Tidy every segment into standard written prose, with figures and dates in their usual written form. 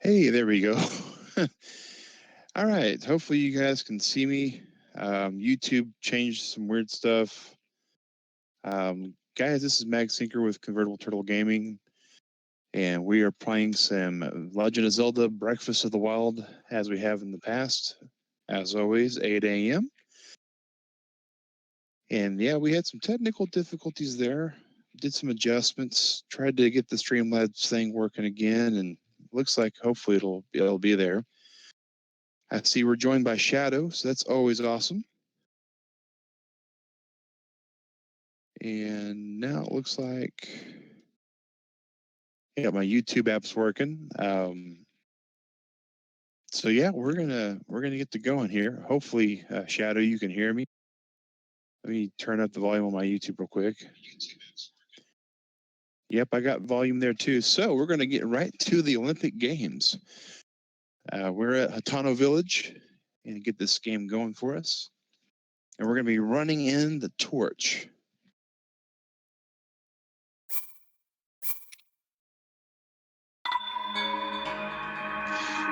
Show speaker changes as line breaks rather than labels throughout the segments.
Hey, there we go. All right. Hopefully you guys can see me. YouTube changed some weird stuff. Guys, this is Mag Sinker with Convertible Turtle Gaming, and we are playing some Legend of Zelda Breakfast of the Wild as we have in the past. As always, 8 a.m. And yeah, we had some technical difficulties there. Did some adjustments, tried to get the Streamlabs thing working again, and looks like hopefully it'll be there. I see we're joined by Shadow, so that's always awesome. And now it looks like my YouTube app's working. So yeah, we're gonna get to going here. Hopefully, Shadow, you can hear me. Let me turn up the volume on my YouTube real quick. Yep, I got volume there too. So we're gonna get right to the Olympic Games. We're at Hateno Village and get this game going for us. And we're gonna be running in the torch.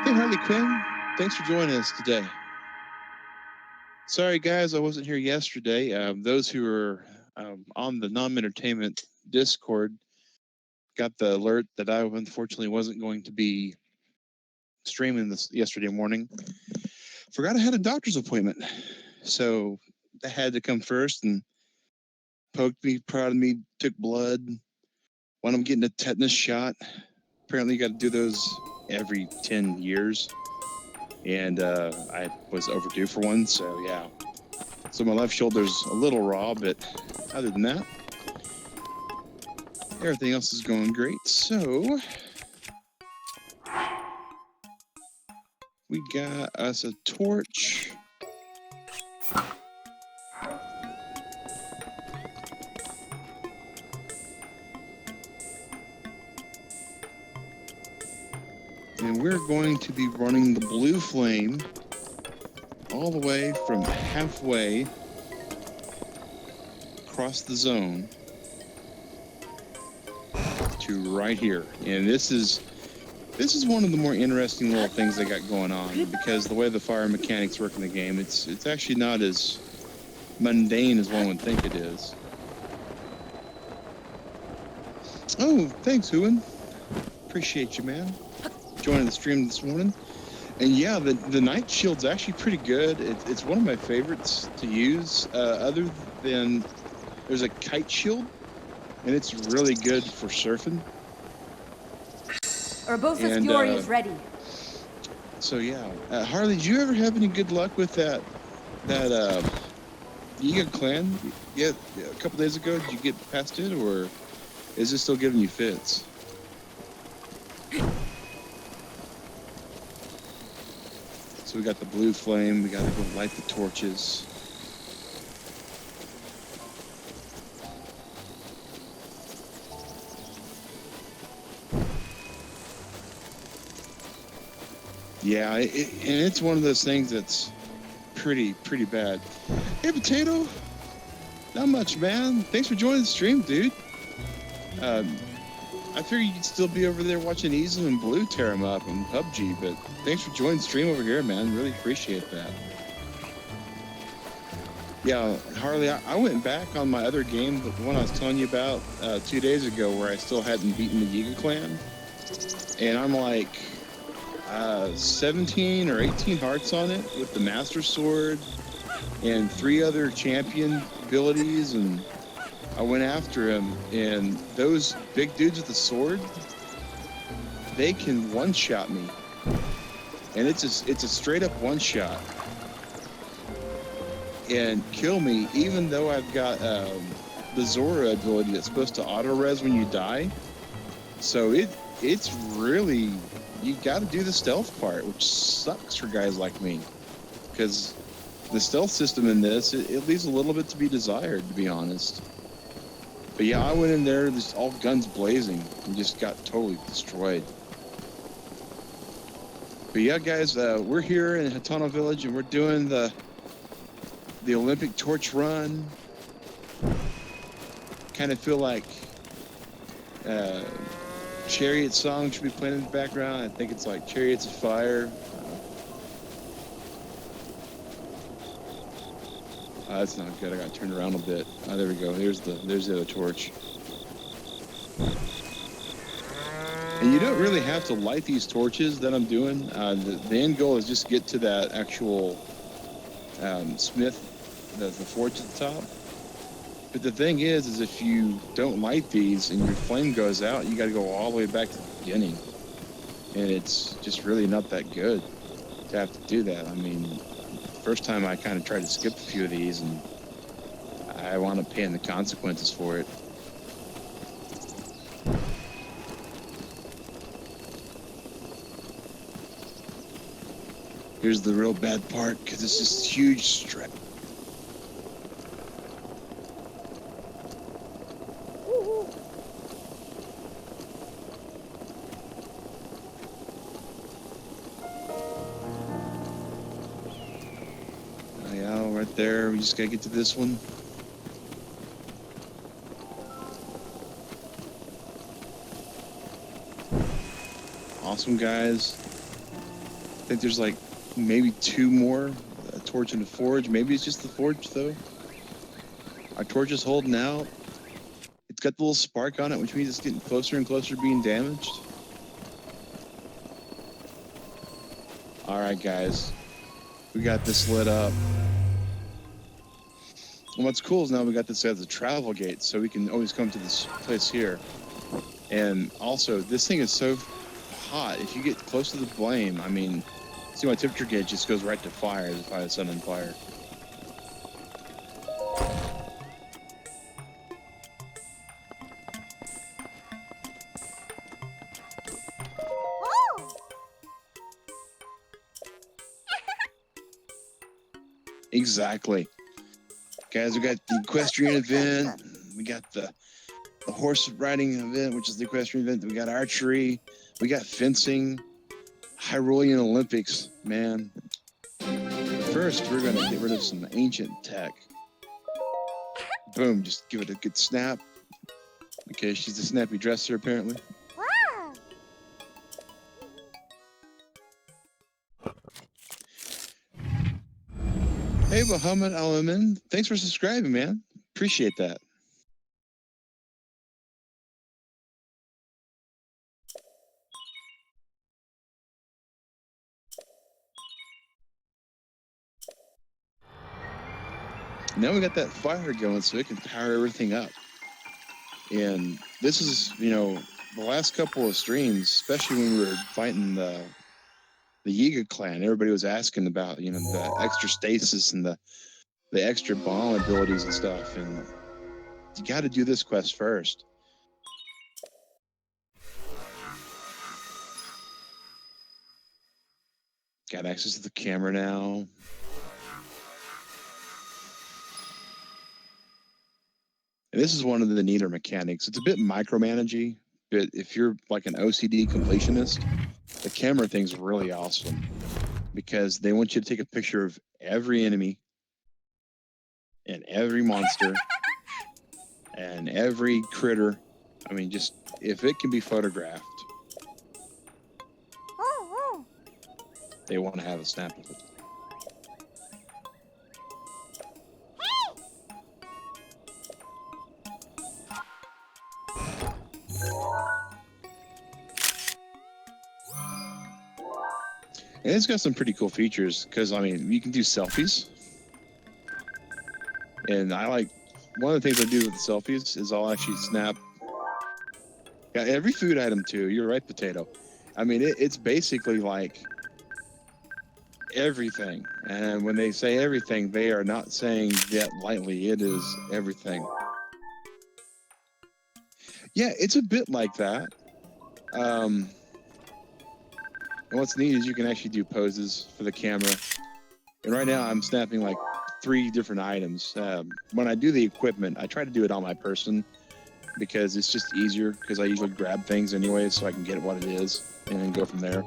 Hey, Harley Quinn, thanks for joining us today. Sorry, guys, I wasn't here yesterday. Those who are on the Non-Entertainment Discord got the alert that I unfortunately wasn't going to be streaming this yesterday morning. Forgot I had a doctor's appointment, so that had to come first and poked me, prodded me, took blood. When I'm getting a tetanus shot, apparently you got to do those every 10 years. And I was overdue for one, so yeah. So my left shoulder's a little raw, but other than that, everything else is going great. So we got us a torch. And we're going to be running the blue flame all the way from halfway across the zone to right here. And this is one of the more interesting little things they got going on, because the way the fire mechanics work in the game, it's actually not as mundane as one would think it is. Oh, thanks, Huan. Appreciate you, man. Joining the stream this morning. And yeah, the night shield's actually pretty good. It's one of my favorites to use, other than there's a kite shield, and it's really good for surfing.
Urbosa's fury is ready.
So yeah, Harley, did you ever have any good luck with that Yiga clan? Yeah, a couple days ago, did you get past it, or is it still giving you fits? So we got the blue flame. We got to go light the torches. Yeah, and it's one of those things that's pretty bad. Hey, Potato. Not much, man. Thanks for joining the stream, dude. I figured you'd still be over there watching Easel and Blue tear him up in PUBG, but thanks for joining the stream over here, man. Really appreciate that. Yeah, Harley, I went back on my other game, the one I was telling you about 2 days ago, where I still hadn't beaten the Yiga clan. And I'm like 17 or 18 hearts on it with the Master Sword and 3 other champion abilities, and I went after him, and those big dudes with the sword, they can one-shot me. And it's a straight-up one-shot. And kill me, even though I've got the Zora ability that's supposed to auto-res when you die. So it's really, you got to do the stealth part, which sucks for guys like me. Because the stealth system in this, it leaves a little bit to be desired, to be honest. But yeah, I went in there, just all guns blazing, and just got totally destroyed. But yeah, guys, we're here in Hateno Village, and we're doing the Olympic torch run. Kind of feel like chariot song should be playing in the background. I think it's like Chariots of Fire. That's not good. I got to turn around a bit. There we go. There's the other torch. And you don't really have to light these torches that I'm doing. The end goal is just get to that actual smith, the forge at the top. But the thing is if you don't light these and your flame goes out, you got to go all the way back to the beginning. And it's just really not that good to have to do that. I mean, first time I kind of tried to skip a few of these, and I wound up paying the consequences for it. Here's the real bad part, because it's just huge stretch. There, we just gotta get to this one. Awesome, guys. I think there's like maybe 2 more. A torch and a forge. Maybe it's just the forge though. Our torch is holding out. It's got the little spark on it, which means it's getting closer and closer to being damaged. Alright, guys. We got this lit up. And what's cool is now we got this as a travel gate, so we can always come to this place here. And also, this thing is so hot. If you get close to the flame, I mean, see my temperature gauge just goes right to fire as if I had set on fire. Exactly. Guys, we got the equestrian event. We got the horse riding event, which is the equestrian event. We got archery. We got fencing. Hyrulian Olympics, man. First, we're going to get rid of some ancient tech. Boom, just give it a good snap. Okay, she's a snappy dresser, apparently. Wow. Hey, Muhammad Alamin. Thanks for subscribing, man. Appreciate that. Now we got that fire going so it can power everything up. And this is, you know, the last couple of streams, especially when we were fighting the Yiga clan, everybody was asking about, you know, the extra stasis and the extra bomb abilities and stuff. And you got to do this quest first. Got access to the camera now. And this is one of the neater mechanics. It's a bit micromanagey, but if you're like an OCD completionist, the camera thing's really awesome because they want you to take a picture of every enemy and every monster and every critter. I mean, just if it can be photographed, they want to have a snap of it. And it's got some pretty cool features because, I mean, you can do selfies. And I like, one of the things I do with the selfies is I'll actually snap. Got every food item too. You're right, Potato. I mean, it's basically like everything. And when they say everything, they are not saying that lightly. It is everything. Yeah, it's a bit like that. And what's neat is you can actually do poses for the camera. And right now I'm snapping like 3 different items. When I do the equipment, I try to do it on my person because it's just easier because I usually grab things anyway so I can get what it is and then go from there.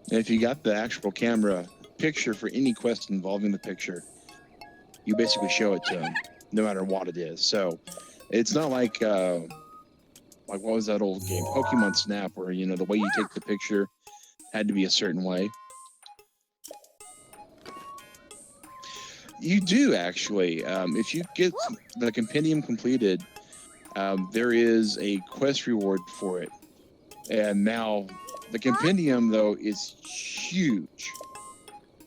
And if you got the actual camera picture for any quest involving the picture, you basically show it to them no matter what it is. So it's not like like, what was that old game? Pokemon Snap, where, you know, the way you take the picture had to be a certain way. You do, actually. If you get the compendium completed, there is a quest reward for it. And now, the compendium, though, is huge.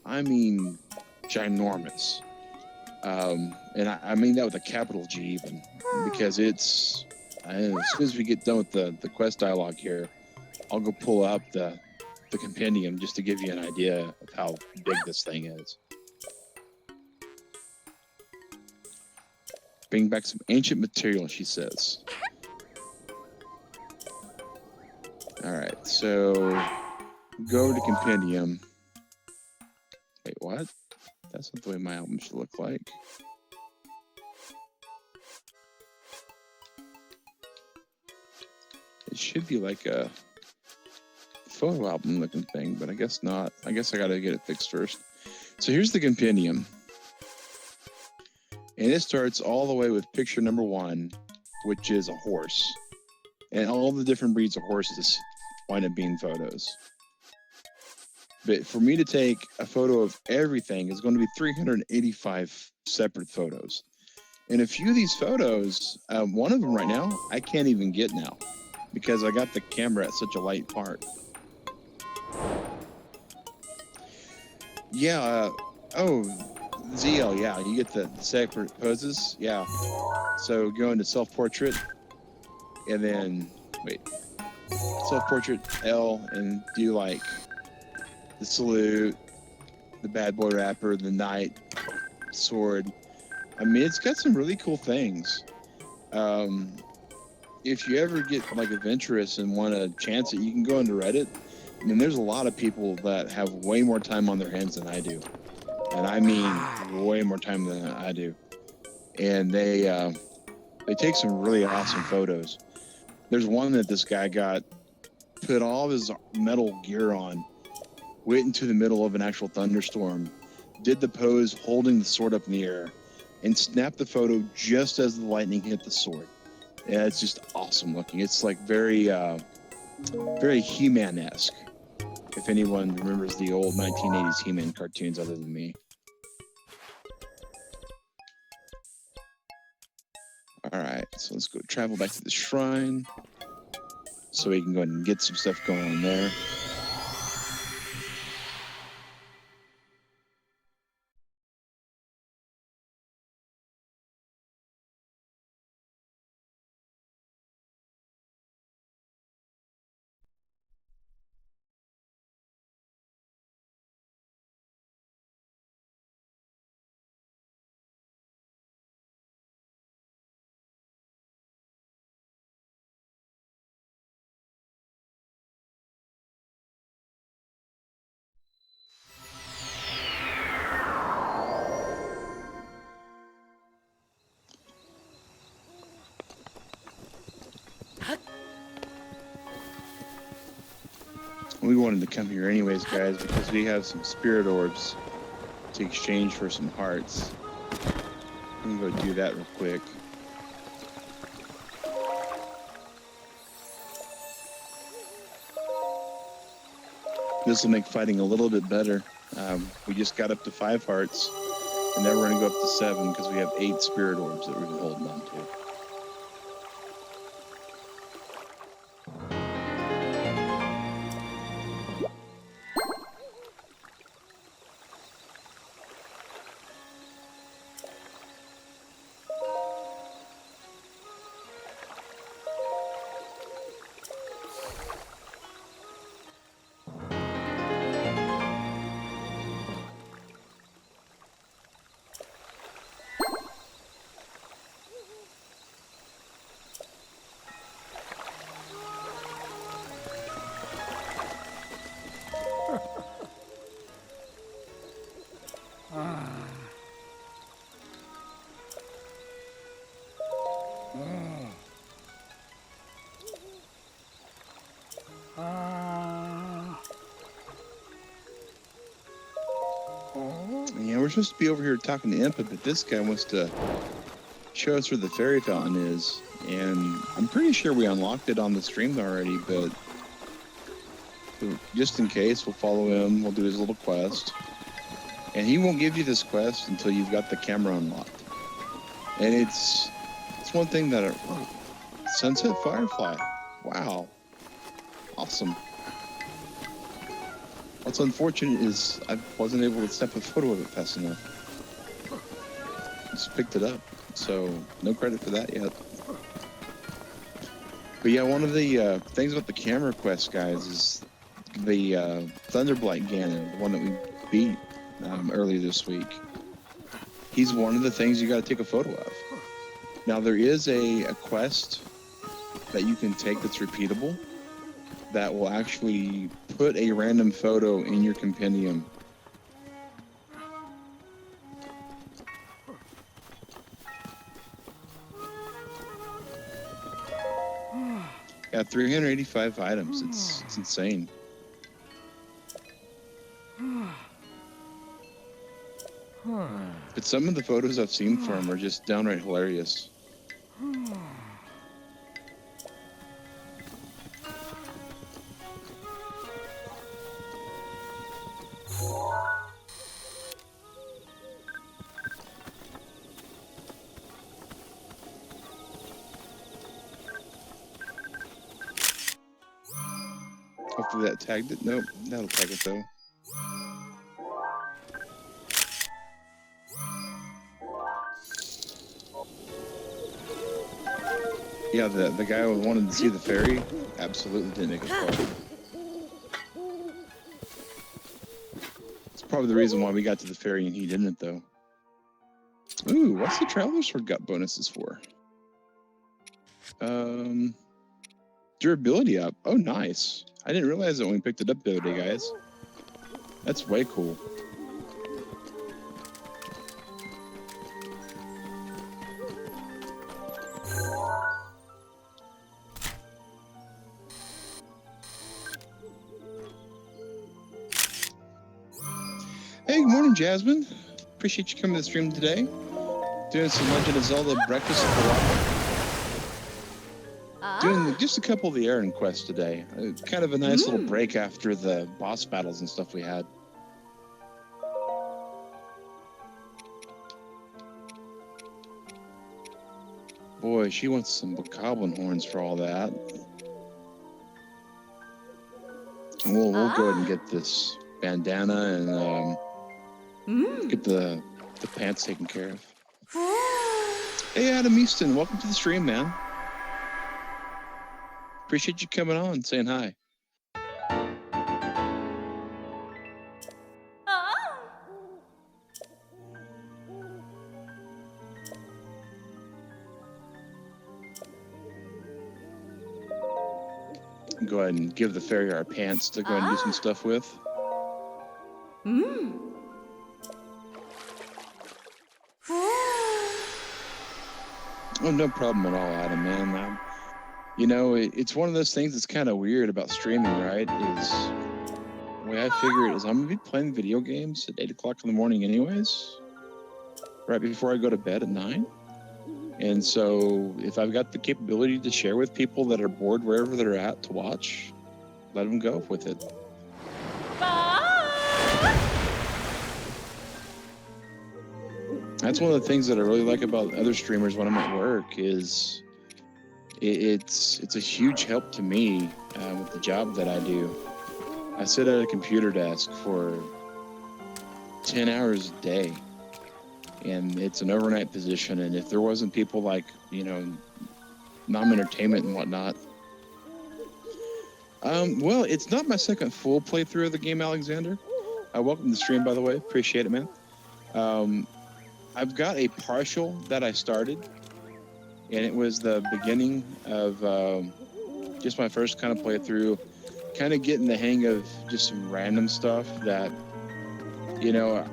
I mean, ginormous. And I mean that with a capital G, even, because it's, as soon as we get done with the quest dialogue here, I'll go pull up the compendium just to give you an idea of how big this thing is. Bring back some ancient material, she says. All right, so go to compendium. Wait, what? That's not the way my album should look like. It should be like a photo album looking thing, but I guess not. I guess I gotta get it fixed first. So here's the compendium. And it starts all the way with picture number 1, which is a horse. And all the different breeds of horses wind up being photos. But for me to take a photo of everything is going to be 385 separate photos. And a few of these photos, one of them right now, I can't even get now because I got the camera at such a light part. Yeah, ZL, yeah, you get the separate poses, yeah. So go into self-portrait, and then, self-portrait L, and do like the salute, the bad boy rapper, the knight, sword. I mean, it's got some really cool things. If you ever get like adventurous and want to chance it, you can go into Reddit. I mean, there's a lot of people that have way more time on their hands than I do. And I mean way more time than I do. And they take some really awesome photos. There's one that this guy got, put all of his metal gear on, went into the middle of an actual thunderstorm, did the pose holding the sword up in the air, and snapped the photo just as the lightning hit the sword. Yeah, it's just awesome looking. It's like very He-Man-esque. If anyone remembers the old 1980s He-Man cartoons other than me. All right, so let's go travel back to the shrine so we can go ahead and get some stuff going on there. We wanted to come here anyways, guys, because we have some spirit orbs to exchange for some hearts. I'm gonna go do that real quick. This will make fighting a little bit better. We just got up to 5 hearts, and now we're gonna go up to 7 because we have 8 spirit orbs that we've been holding on to. Yeah, we're supposed to be over here talking to Impa, but this guy wants to show us where the fairy fountain is, and I'm pretty sure we unlocked it on the stream already, but just in case, we'll follow him, we'll do his little quest, and he won't give you this quest until you've got the camera unlocked. And it's one thing that Sunset Firefly, wow, awesome. What's unfortunate is I wasn't able to snap a photo of it fast enough. Just picked it up, so no credit for that yet. But yeah, one of the things about the camera quest, guys, is the Thunderblight Ganon, the one that we beat earlier this week. He's one of the things you got to take a photo of. Now, there is a quest that you can take that's repeatable that will actually put a random photo in your compendium. Yeah, 385 items. It's insane. But some of the photos I've seen for him are just downright hilarious. Hopefully that tagged it. Nope, that'll tag it though. Yeah, the guy who wanted to see the fairy absolutely didn't make it far. It's probably the reason why we got to the fairy and he didn't, though. Ooh, what's the Traveler's Sword got bonuses for? Durability up. Oh, nice. I didn't realize that when we picked it up the other day, guys. That's way cool. Hey, good morning, Jasmine. Appreciate you coming to the stream today. Doing some Legend of Zelda breakfast for doing just a couple of the errand quests today. Kind of a nice little break after the boss battles and stuff we had. Boy, she wants some goblin horns for all that. And we'll go ahead and get this bandana and get the pants taken care of. Hey, Adam Easton, welcome to the stream, man. Appreciate you coming on, saying hi. Go ahead and give the fairy our pants to go ahead and do some stuff with. Oh, no problem at all, Adam, man. You know, it's one of those things that's kind of weird about streaming, right? Is the way I figure it is I'm going to be playing video games at 8 o'clock in the morning anyways, right before I go to bed at 9. And so if I've got the capability to share with people that are bored wherever they're at to watch, let them go with it. That's one of the things that I really like about other streamers when I'm at work is it's a huge help to me with the job that I do. I sit at a computer desk for 10 hours a day, and it's an overnight position. And if there wasn't people like, you know, Nom Entertainment and whatnot, well, it's not my second full playthrough of the game, Alexander. Welcome to the stream, by the way. Appreciate it, man. I've got a partial that I started, and it was the beginning of just my first kind of playthrough, kind of getting the hang of just some random stuff that, you know,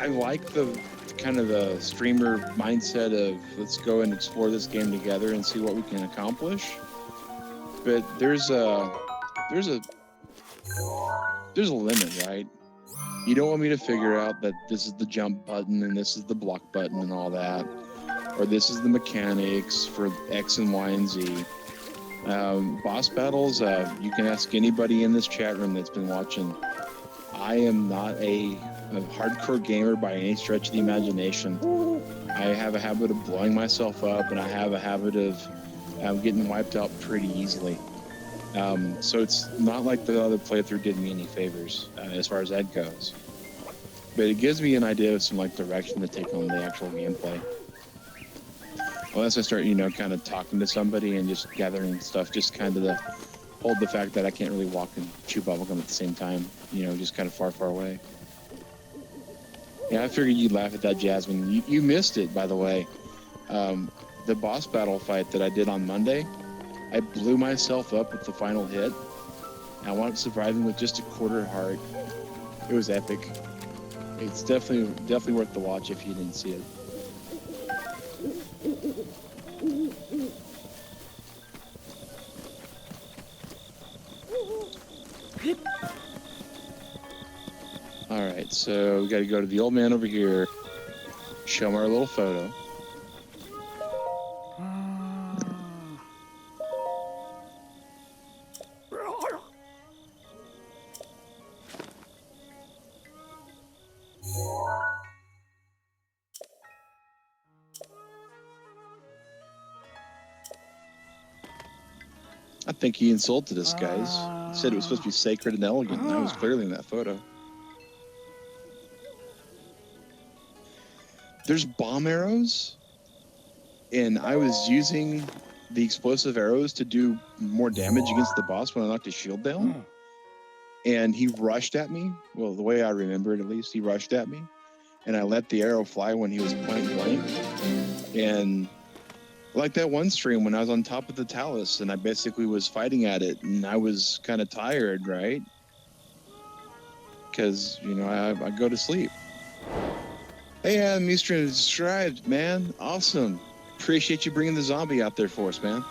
I like the kind of the streamer mindset of let's go and explore this game together and see what we can accomplish. But there's a limit, right? You don't want me to figure out that this is the jump button and this is the block button and all that. or this is the mechanics for X and Y and Z. Boss battles, you can ask anybody in this chat room that's been watching. I am not a hardcore gamer by any stretch of the imagination. I have a habit of blowing myself up, and I have a habit of getting wiped out pretty easily. So it's not like the other playthrough did me any favors as far as that goes. But it gives me an idea of some like direction to take on the actual gameplay. Unless I start, kind of talking to somebody and just gathering stuff, just kind of to hold the fact that I can't really walk and chew bubblegum at the same time, just kind of far, far away. Yeah, I figured you'd laugh at that, Jasmine. You missed it, by the way. The boss battle fight that I did on Monday, I blew myself up with the final hit. I wound up surviving with just a quarter heart. It was epic. It's definitely worth the watch if you didn't see it. All right, so we got to go to the old man over here, show him our little photo. I think he insulted us, guys. He said it was supposed to be sacred and elegant, and I was clearly in that photo. There's bomb arrows, and I was using the explosive arrows to do more damage against the boss when I knocked his shield down. And he rushed at me. Well, the way I remember it, at least, he rushed at me. And I let the arrow fly when he was point blank. And like that one stream when I was on top of the talus and I basically was fighting at it and I was kind of tired, right? Because, I go to sleep. Hey, Adam Eastern subscribed, man. Awesome. Appreciate you bringing the zombie out there for us, man.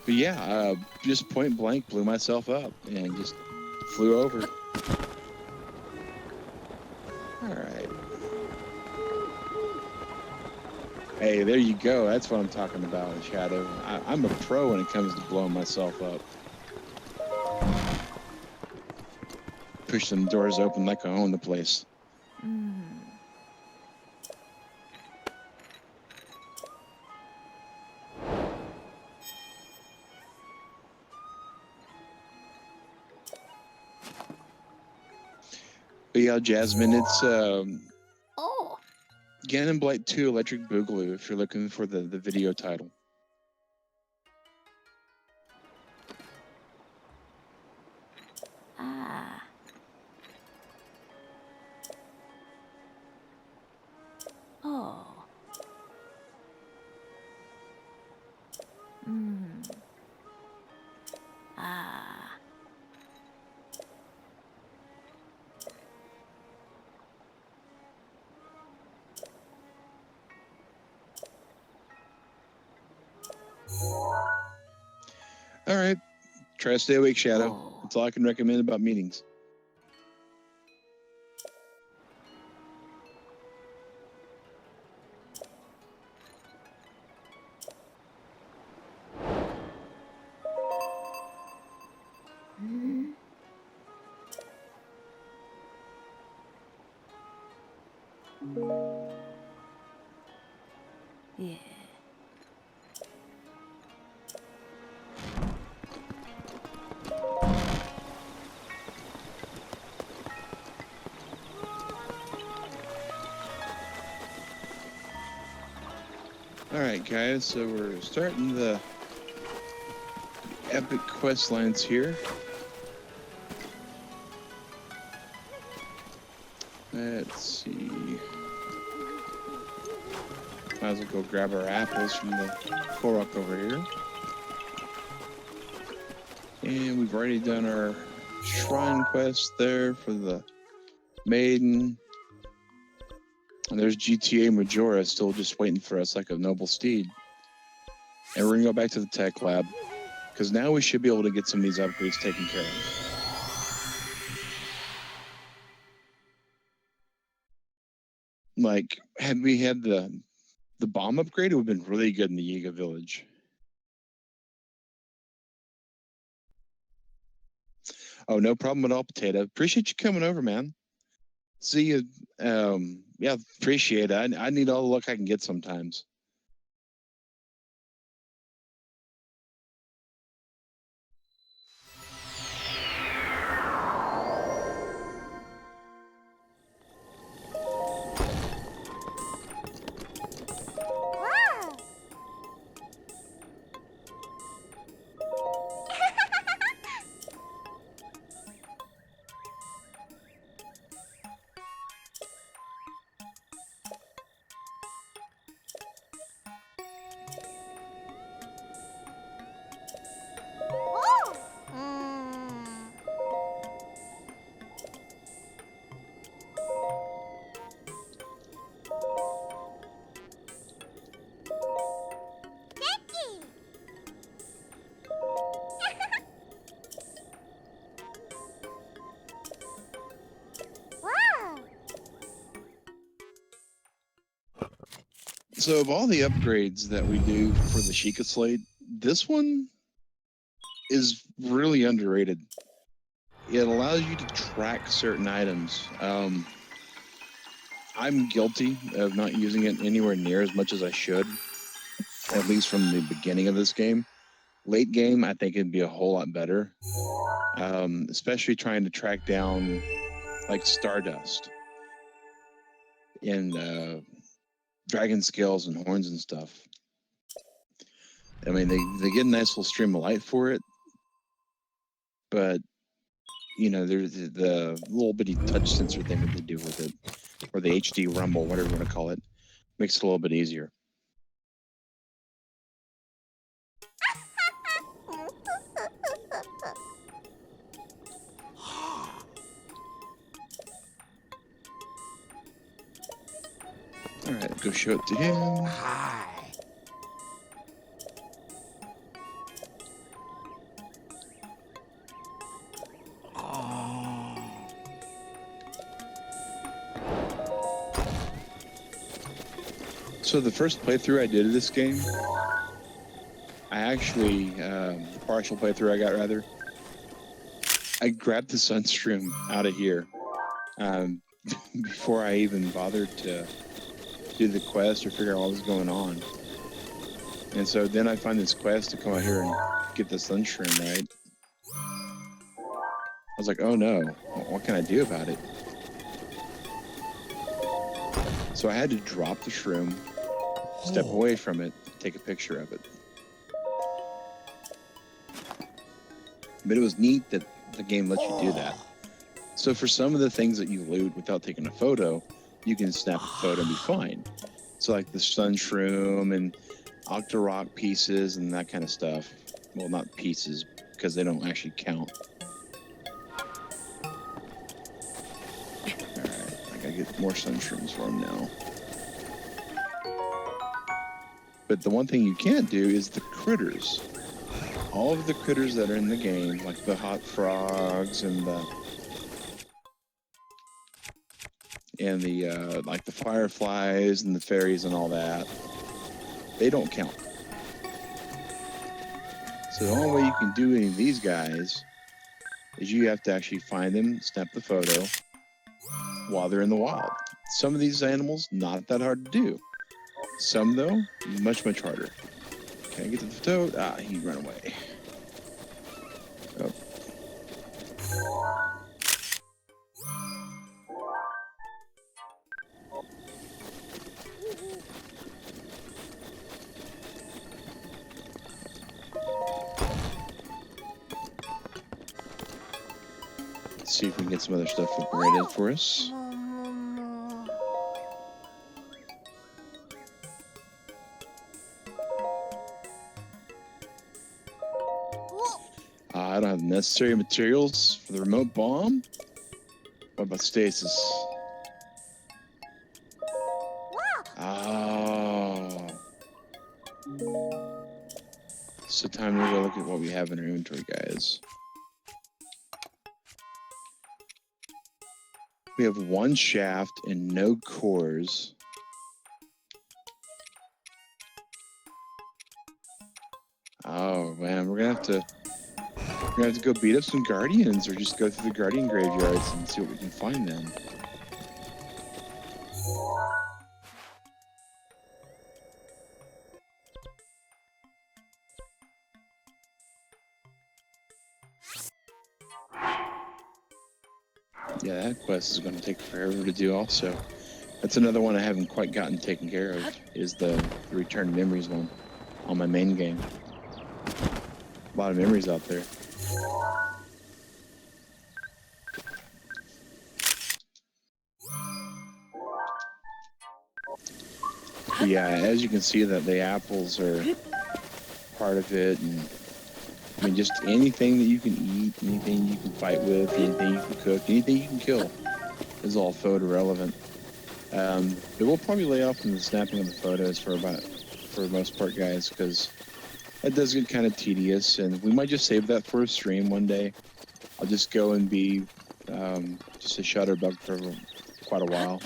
But yeah, just point blank blew myself up and just flew over. All right. Hey, there you go. That's what I'm talking about, Shadow. I'm a pro when it comes to blowing myself up. Push some doors open like I own the place. But yeah, Jasmine, it's Ganon Blight 2 Electric Boogaloo if you're looking for the video title. All right. Try to stay awake, Shadow. That's all I can recommend about meetings.
Yeah.
All right, guys. So we're starting the epic quest lines here. Let's see. Might as well go grab our apples from the Korok over here. And we've already done our shrine quest there for the maiden. And there's GTA Majora still just waiting for us like a noble steed. And we're going to go back to the tech lab, because now we should be able to get some of these upgrades taken care of. Like, had we had the bomb upgrade, it would have been really good in the Yiga village. Oh, no problem at all, Potato. Appreciate you coming over, man. See you. Yeah, appreciate it. I need all the luck I can get sometimes. So of all the upgrades that we do for the Sheikah Slate, this one is really underrated. It allows you to track certain items. I'm guilty of not using it anywhere near as much as I should, at least from the beginning of this game. Late game, I think it'd be a whole lot better, especially trying to track down like Stardust and dragon scales and horns and stuff. I mean, they get a nice little stream of light for it, but you know, there's the little bitty touch sensor thing that they do with it, or the HD rumble, whatever you want to call it, makes it a little bit easier. All right, go show it to him. So the first playthrough I did of this game, I actually, the partial playthrough I got rather, I grabbed the Sunstream out of here before I even bothered to do the quest or figure out what was going on. And so then I find this quest to come out here and get the Sunstream, right? I was like, oh no, what can I do about it? So I had to drop the shroom, step away from it, take a picture of it. But it was neat that the game lets you do that. So for some of the things that you loot without taking a photo, you can snap a photo and be fine. So like the sun shroom and octorock pieces and that kind of stuff. Well, not pieces, because they don't actually count. Alright, I gotta get more sun shrooms for him now. But the one thing you can't do is the critters. All of the critters that are in the game, like the hot frogs and the like the fireflies and the fairies and all that, they don't count. So the only way you can do any of these guys is you have to actually find them, snap the photo while they're in the wild. Some of these animals, not that hard to do. Some, though, much, much harder. Can I get to the toad? Ah, he ran away. Oh. Let's see if we can get some other stuff upgraded for us. I don't have the necessary materials for the remote bomb. What about stasis? Oh. So time to go look at what we have in our inventory, guys. We have one shaft and no cores. Oh man, we're gonna have to go beat up some guardians, or just go through the guardian graveyards and see what we can find then. Yeah, that quest is going to take forever to do also. That's another one I haven't quite gotten taken care of, is the Return to Memories one on my main game. A lot of memories out there. But yeah, as you can see, that the apples are part of it, and I mean, just anything that you can eat, anything you can fight with, anything you can cook, anything you can kill is all photo relevant. But we'll probably lay off from the snapping of the photos for the most part, guys, because that does get kind of tedious, and we might just save that for a stream one day. I'll just go and be just a shutterbug for quite a while.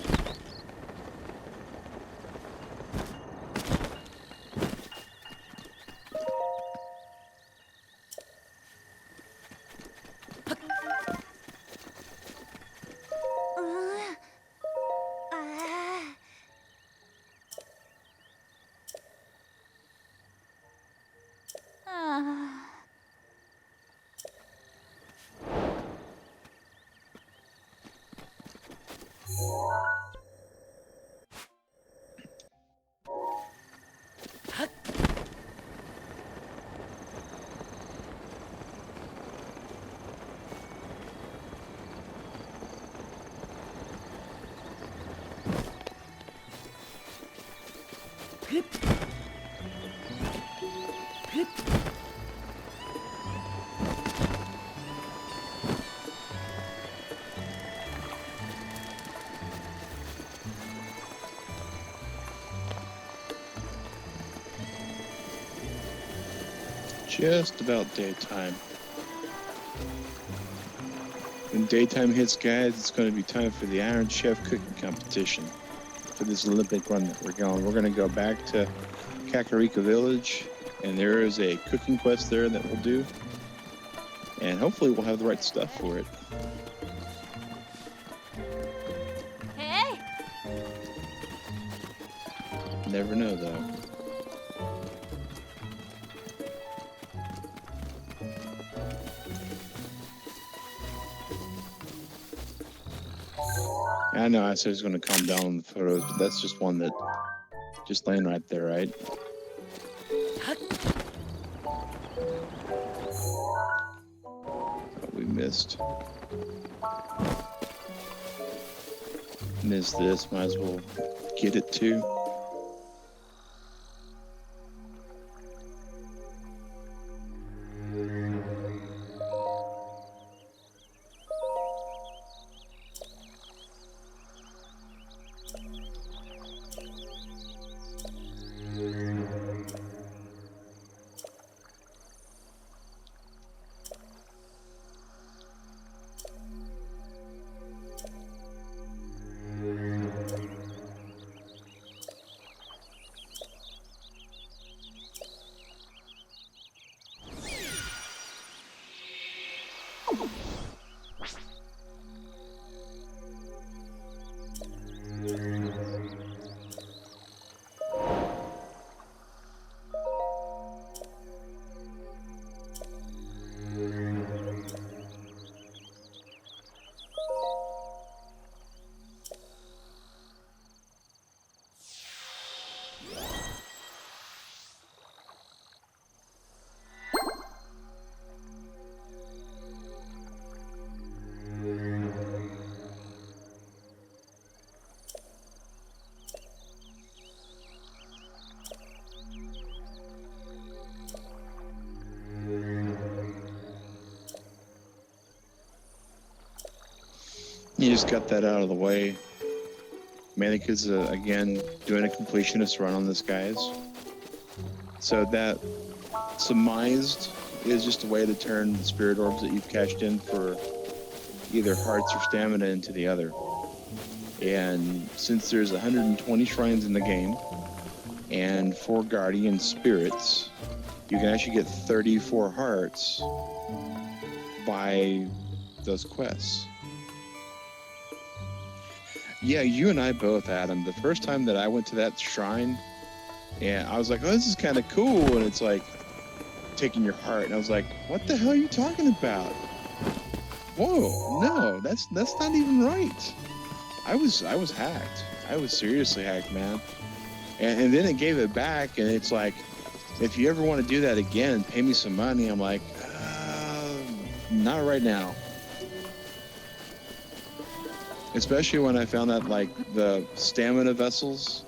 Just about daytime. When daytime hits, guys, it's going to be time for the Iron Chef cooking competition for this Olympic run that we're going. We're going to go back to Kakariko Village, and there is a cooking quest there that we'll do, and hopefully we'll have the right stuff for it.
Hey!
Never know, though. I know I said I was going to calm down on the photos, but that's just one that just laying right there, right? Oh, we missed. Missed this, might as well get it too. You just got that out of the way. Manika's, again, doing a completionist run on this, guys. So that surmised is just a way to turn the spirit orbs that you've cashed in for either hearts or stamina into the other. And since there's 120 shrines in the game and 4 guardian spirits, you can actually get 34 hearts by those quests. Yeah, you and I both, Adam. The first time that I went to that shrine, and I was like, oh, this is kind of cool. And it's like taking your heart. And I was like, what the hell are you talking about? Whoa, no, that's not even right. I was hacked. I was seriously hacked, man. And then it gave it back, and it's like, if you ever want to do that again, pay me some money. I'm like, not right now. Especially when I found out, like, the stamina vessels,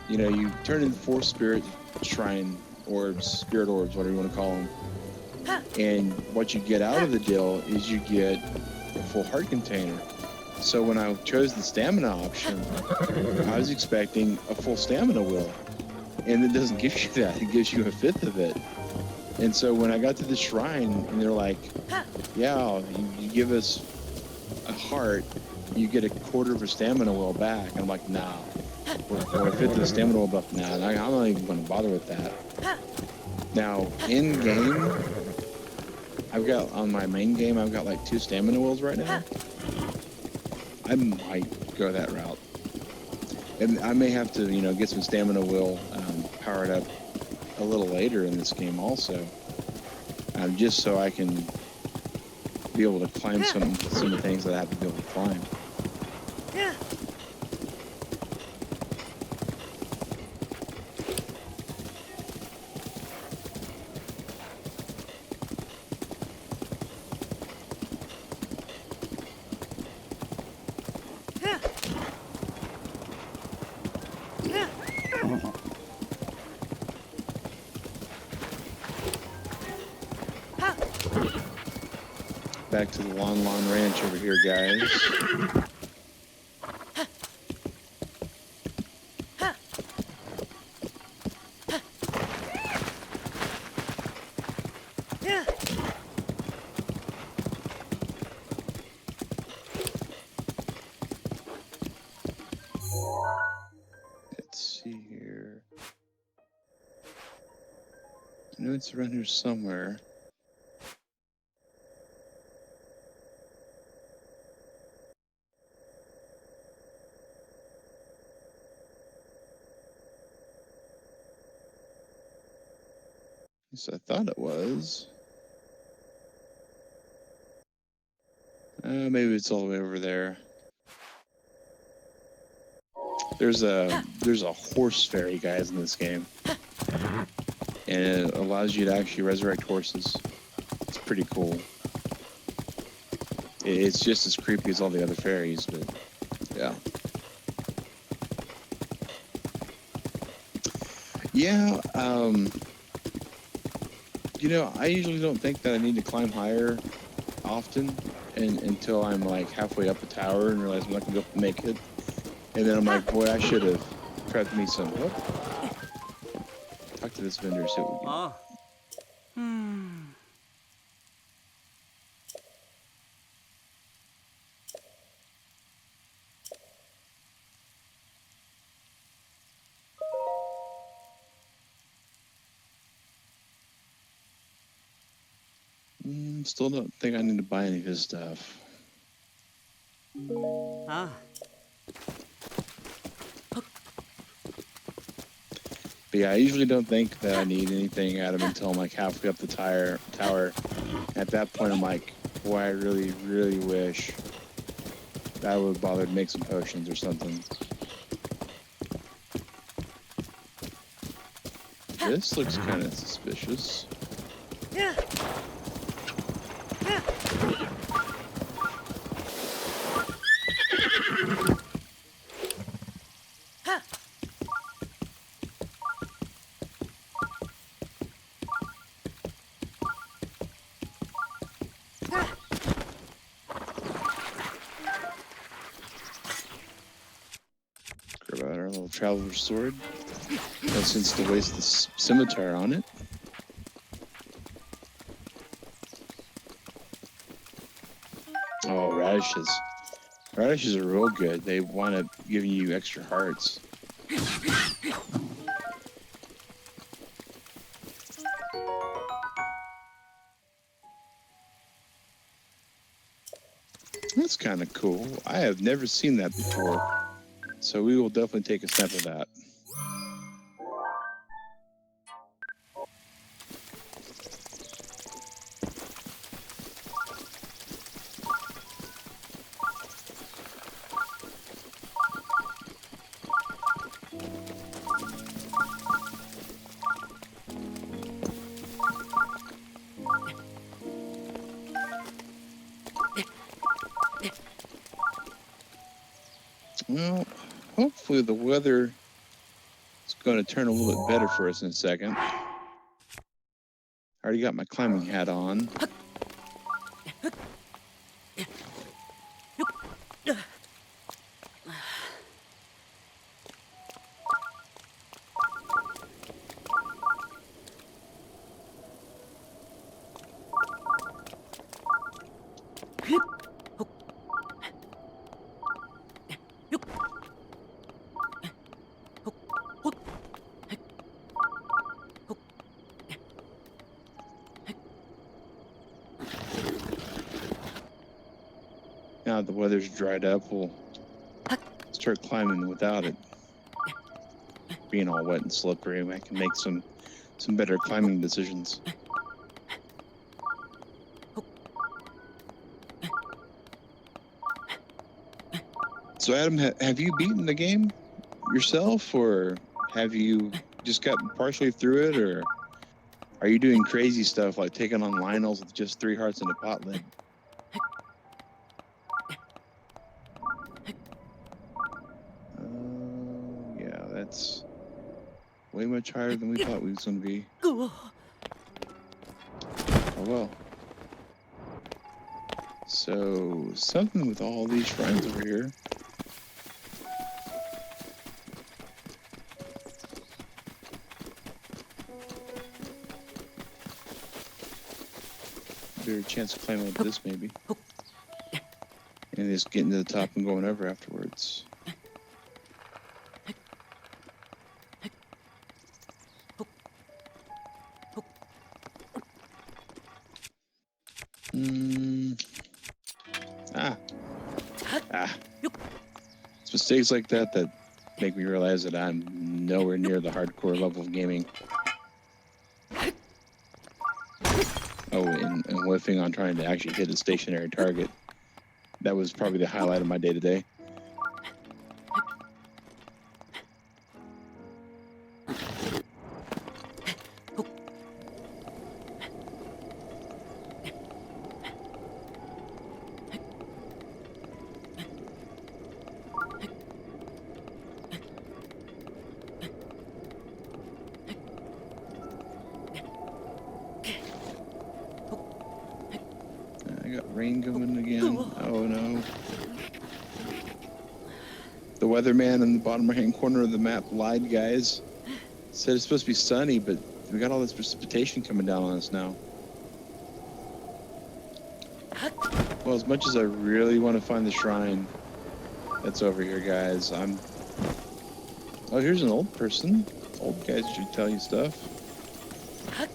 you know, you turn in 4 spirit shrine orbs, spirit orbs, whatever you want to call them. And what you get out of the deal is you get a full heart container. So when I chose the stamina option, I was expecting a full stamina wheel. And it doesn't give you that. It gives you a 5th of it. And so when I got to the shrine, and they're like, yeah, you give us a heart, you get a 1/4 of a stamina wheel back. And I'm like, nah. Or a 5th of the stamina wheel back. Nah, I'm not even going to bother with that. Now, in game, I've got, on my main game, I've got like 2 stamina wheels right now. I might go that route. And I may have to, you know, get some stamina wheel powered up a little later in this game also. Just so I can be able to climb some of the things that I have to be able to climb. Back to the Lon Lon Ranch over here, guys. Let's see here. I know it's around here somewhere. Yes, I thought it was. Maybe it's all the way over there. There's a horse fairy, guys, in this game, and it allows you to actually resurrect horses. It's pretty cool. It's just as creepy as all the other fairies, but yeah. Yeah, you know, I usually don't think that I need to climb higher often until I'm like halfway up a tower and realize I'm not going to be able to make it. And then I'm like, boy, I should have prepped me some. What? Talk to this vendor, see what we can. Still don't think I need to buy any of his stuff. But yeah, I usually don't think that I need anything out of him until I'm like halfway up the tower. At that point, I'm like, boy, I really, really wish that I would bother to make some potions or something. This looks kind of suspicious. Grab out our little traveler's sword. No sense to waste the scimitar on it. Oh, radishes. Radishes are real good. They wind up giving you extra hearts. That's kind of cool. I have never seen that before. So we will definitely take a snap of that. Well, hopefully the weather is going to turn a little bit better for us in a second. I already got my climbing hat on. Now that the weather's dried up, we'll start climbing without it being all wet and slippery. I can make some better climbing decisions. So, Adam, have you beaten the game yourself, or have you just gotten partially through it, or are you doing crazy stuff like taking on Lionels with just 3 hearts and a pot lid? Yeah, that's way much higher than we thought we was going to be. Oh well. So, something with all these shrines over here. Better chance of climbing up this, maybe. And just getting to the top and going over afterwards. It's mistakes like that make me realize that I'm nowhere near the hardcore level of gaming. Oh, and whiffing on trying to actually hit a stationary target. That was probably the highlight of my day-to-day. I got rain coming again. Oh no. The weatherman in the bottom right-hand corner of the map lied, guys. Said it's supposed to be sunny, but we got all this precipitation coming down on us now. Well, as much as I really want to find the shrine that's over here, guys, Oh, here's an old person. Old guys should tell you stuff. Hey.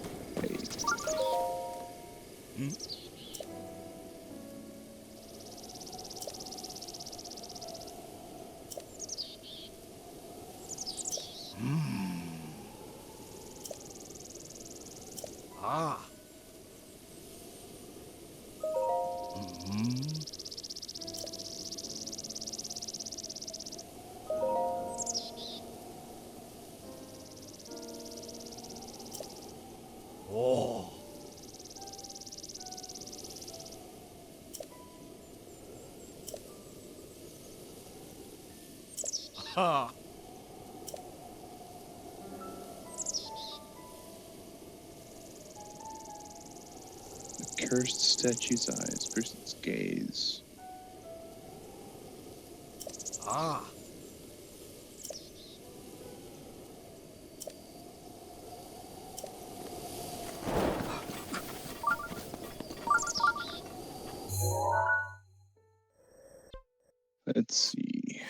The cursed statue's eyes pierce its gaze. Let's see.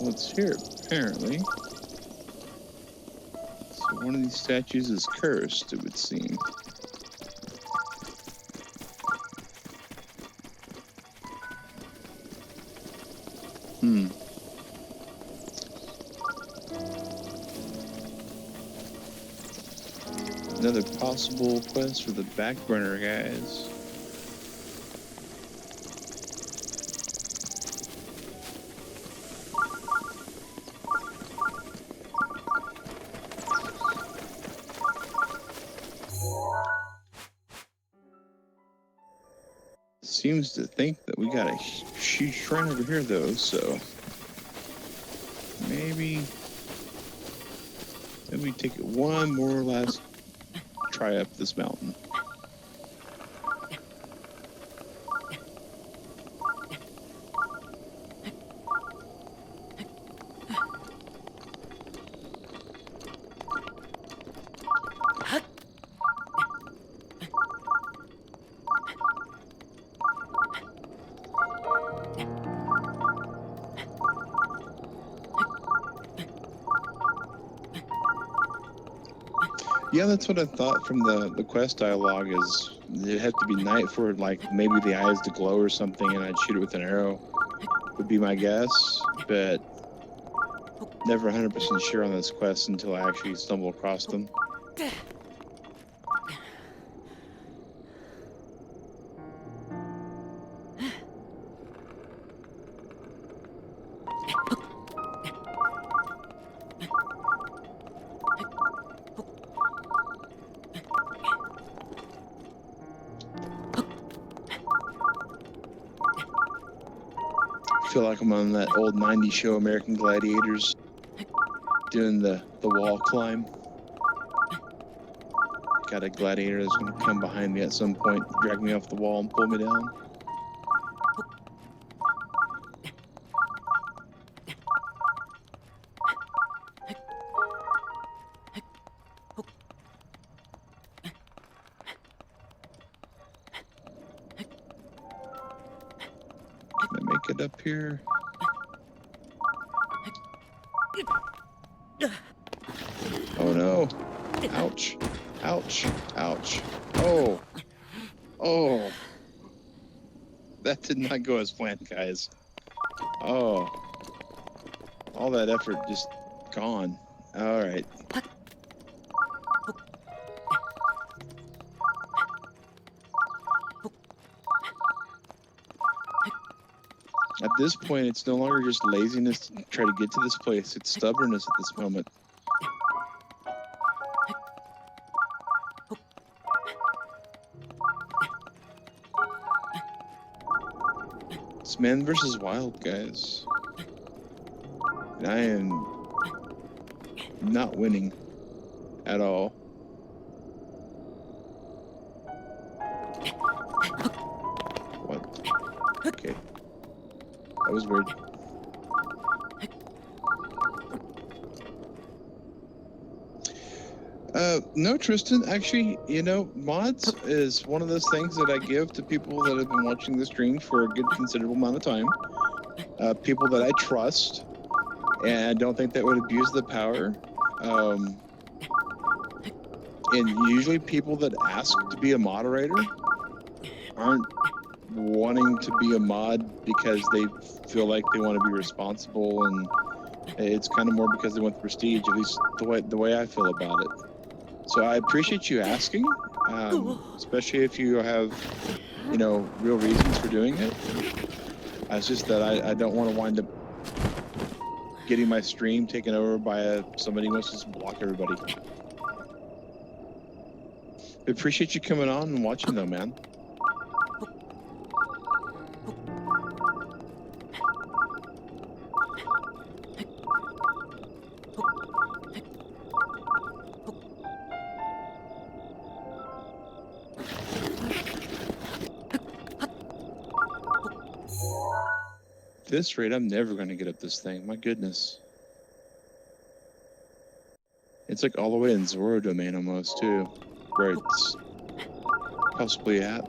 What's here, apparently. So one of these statues is cursed, it would seem. Another possible quest for the back burner, guys. Seems to think that we got a huge shrine over here, though, so maybe we take it one more last try up this mountain. Yeah, that's what I thought from the quest dialogue, is it'd have to be night for, like, maybe the eyes to glow or something, and I'd shoot it with an arrow, would be my guess, but never 100% sure on this quest until I actually stumble across them. I feel like I'm on that old 90s show, American Gladiators, doing the wall climb. Got a gladiator that's going to come behind me at some point, drag me off the wall and pull me down. Can I make it up here? Oh no. Ouch. Ouch. Ouch. Oh. Oh. That did not go as planned, guys. Oh. All that effort just gone. Alright. At this point, it's no longer just laziness to try to get to this place. It's stubbornness at this moment. It's man versus wild, guys. And I am not winning at all. What? Okay. That was weird. No, Tristan, actually, you know, mods is one of those things that I give to people that have been watching the stream for a good considerable amount of time. People that I trust and don't think that would abuse the power. And usually people that ask to be a moderator aren't wanting to be a mod because they feel like they want to be responsible, and it's kind of more because they want the prestige, at least the way I feel about it. So I appreciate you asking, especially if you have, you know, real reasons for doing it. It's just that I don't want to wind up getting my stream taken over by somebody who wants to just block everybody. I appreciate you coming on and watching, though, man. At this rate, I'm never going to get up this thing. My goodness. It's like all the way in Zoro domain almost too, where it's possibly at.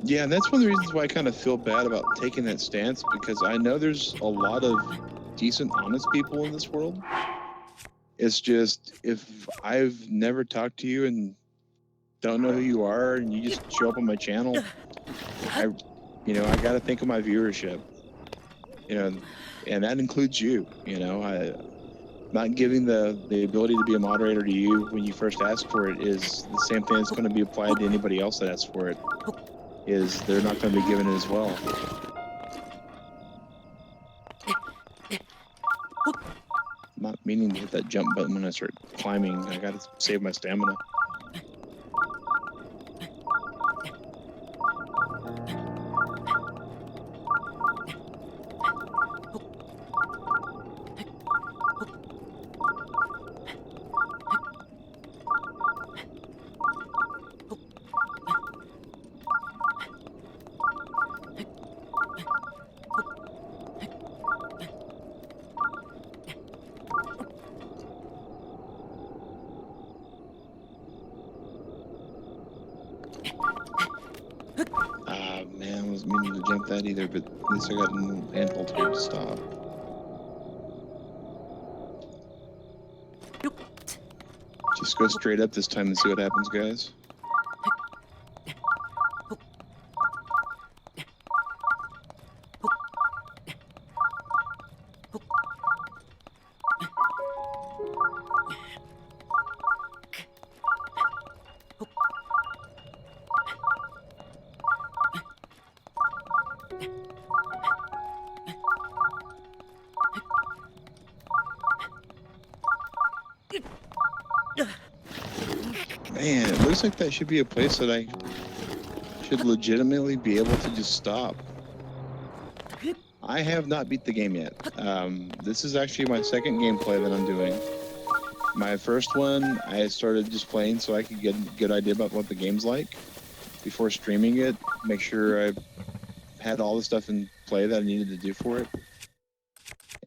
Yeah, and that's one of the reasons why I kind of feel bad about taking that stance, because I know there's a lot of decent, honest people in this world. It's just, if I've never talked to you and don't know who you are and you just show up on my channel, I got to think of my viewership, and that includes you. Not giving the ability to be a moderator to you when you first ask for it is the same thing that's going to be applied to anybody else that asks for it. Is they're not going to be given it as well. I'm not meaning to hit that jump button when I start climbing. I got to save my stamina. Man, I wasn't meaning to jump that either, but at least I got a handhold here to stop. Just go straight up this time and see what happens, guys. Man, it looks like that should be a place that I should legitimately be able to just stop. I have not beat the game yet. This is actually my second gameplay that I'm doing. My first one, I started just playing so I could get a good idea about what the game's like before streaming it, make sure I had all the stuff in play that I needed to do for it.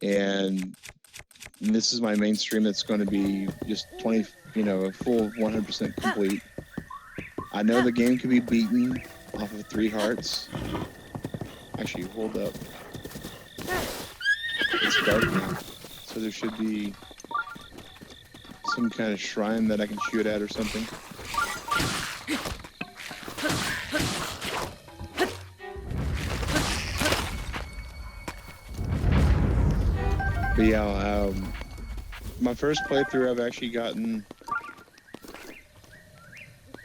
And this is my main stream that's going to be just a full 100% complete. I know the game can be beaten off of 3 hearts. Actually, hold up. It's dark now, so there should be some kind of shrine that I can shoot at or something. But yeah, my first playthrough, I've actually gotten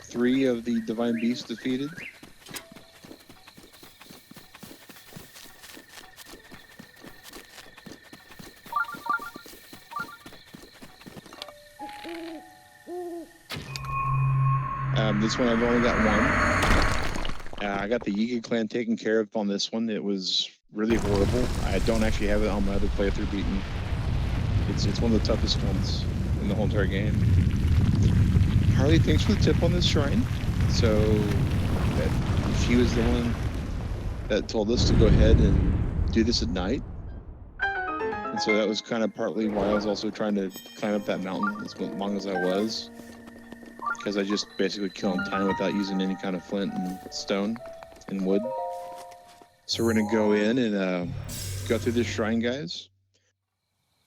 3 of the Divine Beasts defeated. This one I've only got 1. I got the Yiga clan taken care of on this one. It was really horrible. I don't actually have it on my other playthrough beaten. It's one of the toughest ones in the whole entire game. Harley, thanks for the tip on this shrine. So she was the one that told us to go ahead and do this at night. And so that was kind of partly why I was also trying to climb up that mountain as long as I was. Because I just basically kill in time without using any kind of flint and stone and wood. So we're going to go in and go through this shrine, guys.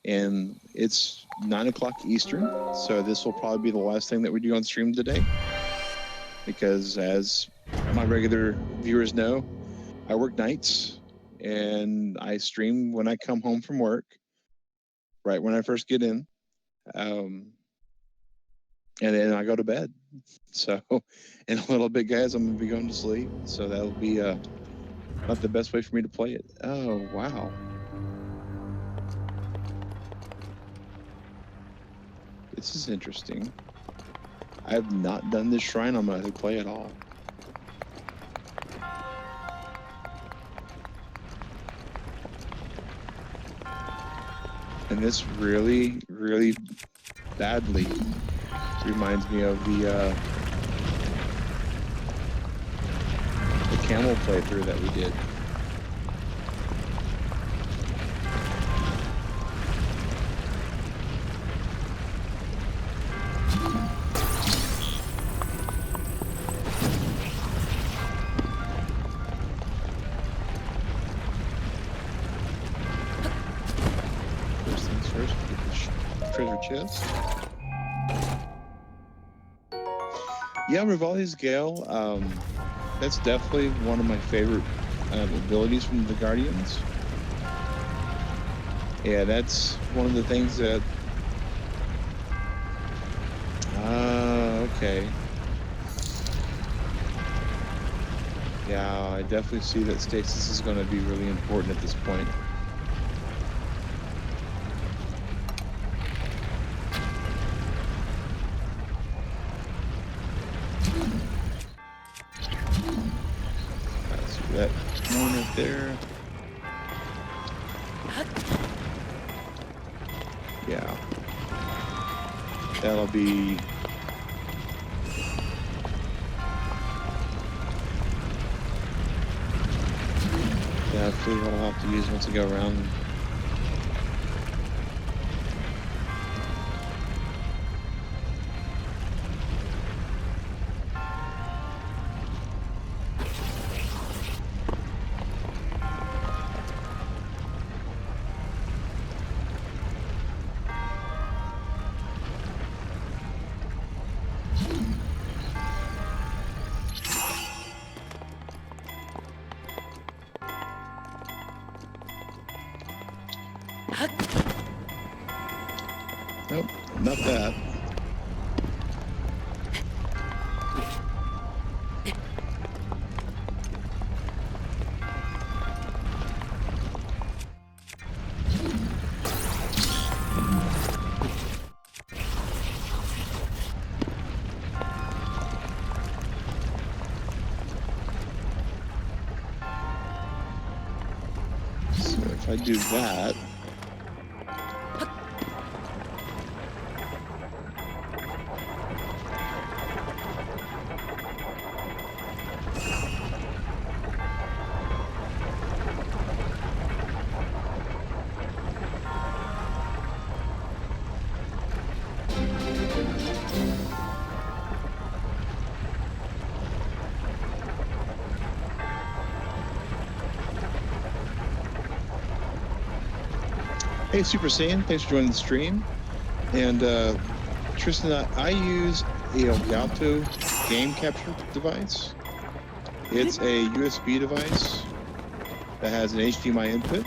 And it's 9 o'clock Eastern, so this will probably be the last thing that we do on stream today. Because as my regular viewers know, I work nights, and I stream when I come home from work, right when I first get in. And then I go to bed. So in a little bit, guys, I'm going to be going to sleep. So that'll be not the best way for me to play it. Oh, wow. This is interesting. I have not done this shrine on my other play at all. And this really, really badly reminds me of the camel playthrough that we did. First things first, get the treasure chest. Yeah, Rivali's Gale. That's definitely one of my favorite abilities from the Guardians. Yeah, that's one of the things that. Okay. Yeah, I definitely see that stasis is going to be really important at this point. Let's do that one right there. Yeah. That'll be. Definitely what I'll have to use once I go around. Nope, not that. So if I do that. Hey, Super Saiyan, thanks for joining the stream. And Tristan, I use a Elgato game capture device. It's a USB device that has an HDMI input.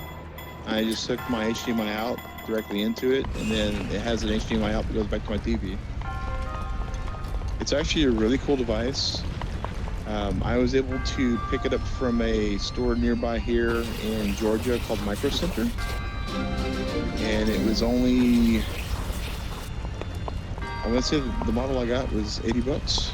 I just took my HDMI out directly into it, and then it has an HDMI out that goes back to my TV. It's actually a really cool device. I was able to pick it up from a store nearby here in Georgia called Micro Center. And it was only, I want to say the model I got was $80.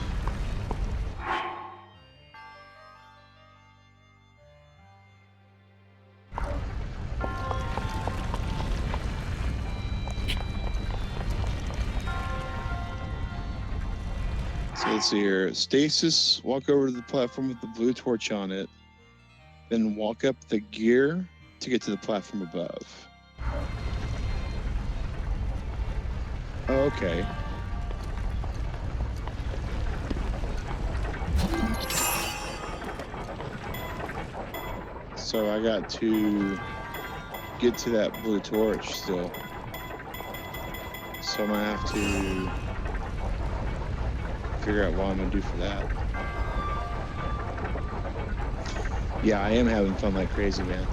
So let's see here. Stasis, walk over to the platform with the blue torch on it. Then walk up the gear to get to the platform above. Okay. So I got to get to that blue torch still. So I'm gonna have to figure out what I'm gonna do for that. Yeah, I am having fun like crazy, man.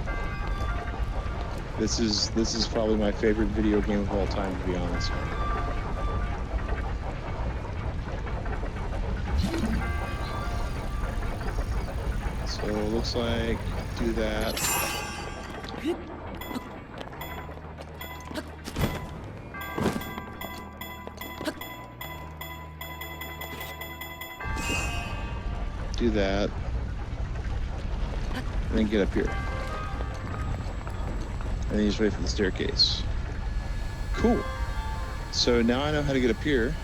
This is probably my favorite video game of all time, to be honest. So it looks like do that. Do that. And then get up here. And then you just wait for the staircase. Cool. So now I know how to get up here.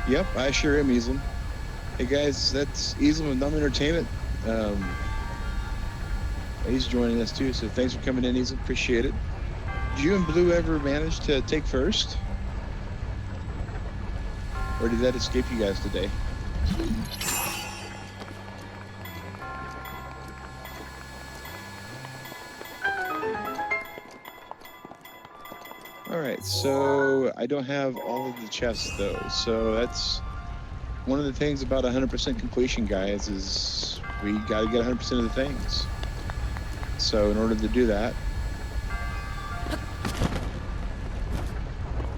Yep, I sure am, Easlam. Hey guys, that's Easel with Numb Entertainment. He's joining us too, so thanks for coming in, Easel. Appreciate it. Did you and Blue ever manage to take first? Or did that escape you guys today? All right, so I don't have all of the chests though, so that's one of the things about 100% completion, guys, is we got to get 100% of the things. So in order to do that,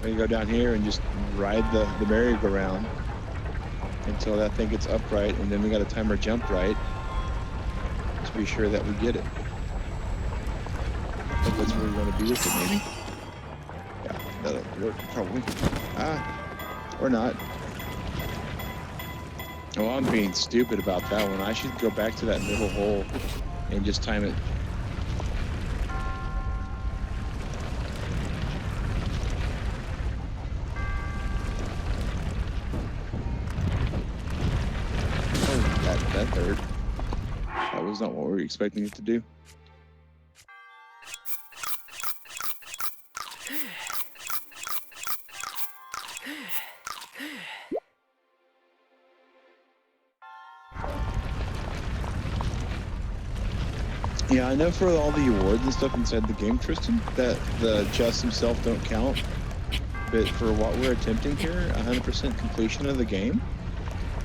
we go down here and just ride the merry-go-round until that thing gets upright, and then we got to time our jump right to be sure that we get it. I think that's where we want to be with it, maybe. Yeah, that'll work probably. Or not. Oh, I'm being stupid about that one. I should go back to that middle hole and just time it. Oh, that hurt. That was not what we were expecting it to do. Yeah, I know for all the awards and stuff inside the game, Tristan, that the chests themselves don't count. But for what we're attempting here, 100% completion of the game,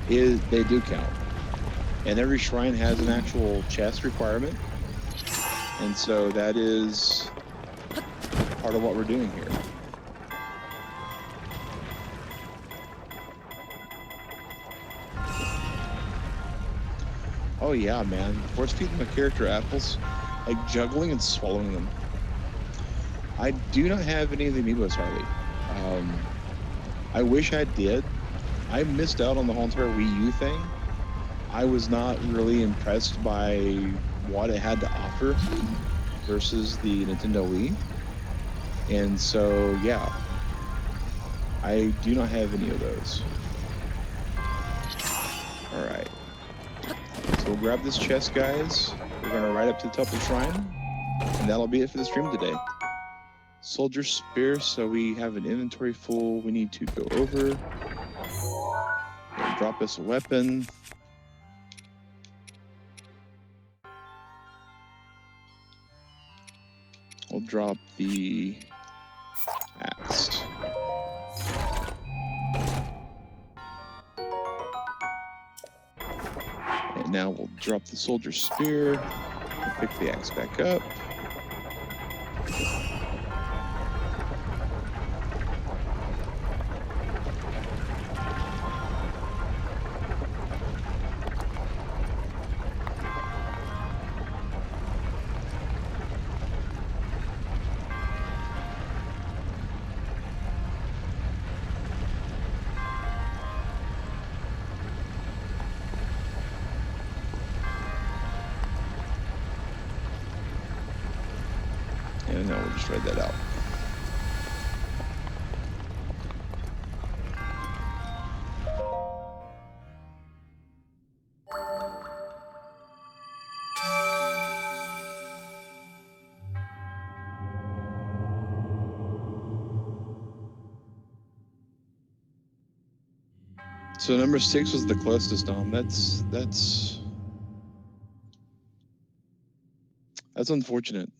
they do count. And every shrine has an actual chest requirement. And so that is part of what we're doing here. Oh yeah, man. Force feeding my character apples, like juggling and swallowing them. I do not have any of the amiibos, Harley. I wish I did. I missed out on the whole entire Wii U thing. I was not really impressed by what it had to offer versus the Nintendo Wii. And so, yeah, I do not have any of those. All right. So we'll grab this chest, guys. We're going to ride up to the top of the shrine. And that'll be it for the stream today. Soldier Spear, so we have an inventory full. We need to go over and drop us a weapon. We'll drop the axe. And now we'll drop the Soldier Spear. We'll pick the axe back up. And now we'll just read that out. So number 6 was the closest, Dom. That's unfortunate.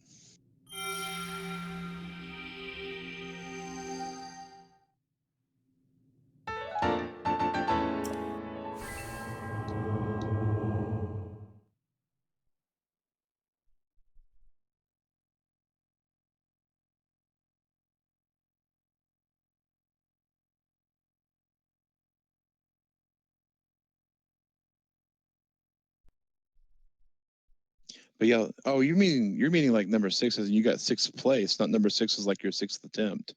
But yeah, oh, you're meaning like number 6 as you got 6th place, not number 6 is like your 6th attempt.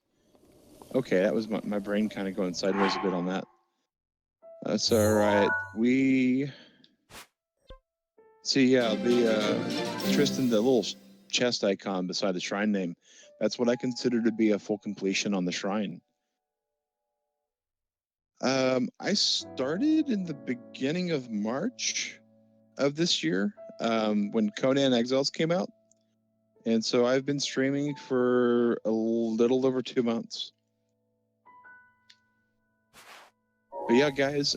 Okay, that was my brain kind of going sideways a bit on that. That's all right. We see, yeah, the Tristan, the little chest icon beside the shrine name. That's what I consider to be a full completion on the shrine. I started in the beginning of March of this year when Conan Exiles came out. And so I've been streaming for a little over 2 months. But yeah, guys,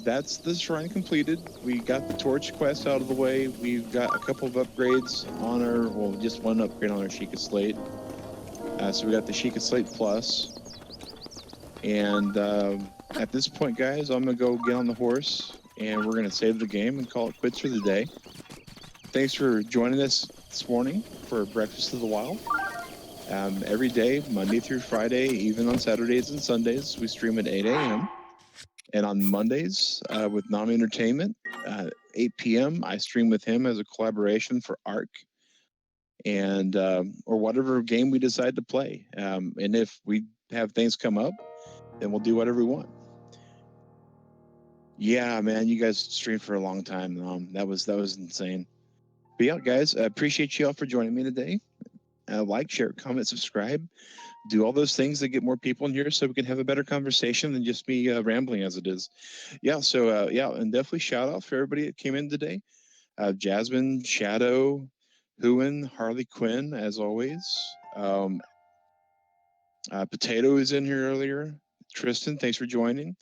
that's the shrine completed. We got the torch quest out of the way. We've got a couple of upgrades on our, well, just one upgrade on our Sheikah Slate. So we got the Sheikah Slate Plus. And at this point, guys, I'm going to go get on the horse and we're going to save the game and call it quits for the day. Thanks for joining us this morning for Breakfast of the Wild. Every day, Monday through Friday, even on Saturdays and Sundays, we stream at 8 a.m. And on Mondays with Nami Entertainment, 8 p.m., I stream with him as a collaboration for ARC and or whatever game we decide to play. And if we have things come up, then we'll do whatever we want. Yeah, man, you guys streamed for a long time. That was insane. But yeah, guys, I appreciate you all for joining me today. Like, share, comment, subscribe. Do all those things that get more people in here so we can have a better conversation than just me rambling as it is. Yeah, so yeah, and definitely shout out for everybody that came in today. Jasmine, Shadow, Huan, Harley Quinn, as always. Potato is in here earlier. Tristan, thanks for joining.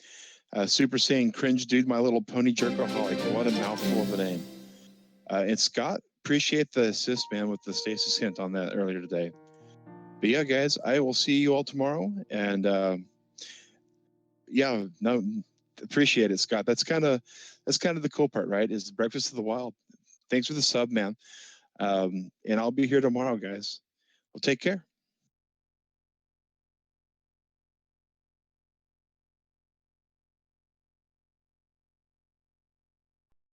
Super Saiyan Cringe Dude, my little pony jerkaholic. What a mouthful of a name. And Scott, appreciate the assist, man, with the stasis hint on that earlier today. But yeah, guys, I will see you all tomorrow. And yeah, no, appreciate it, Scott. That's kind of the cool part, right? Is Breakfast of the Wild. Thanks for the sub, man. And I'll be here tomorrow, guys. Well, take care.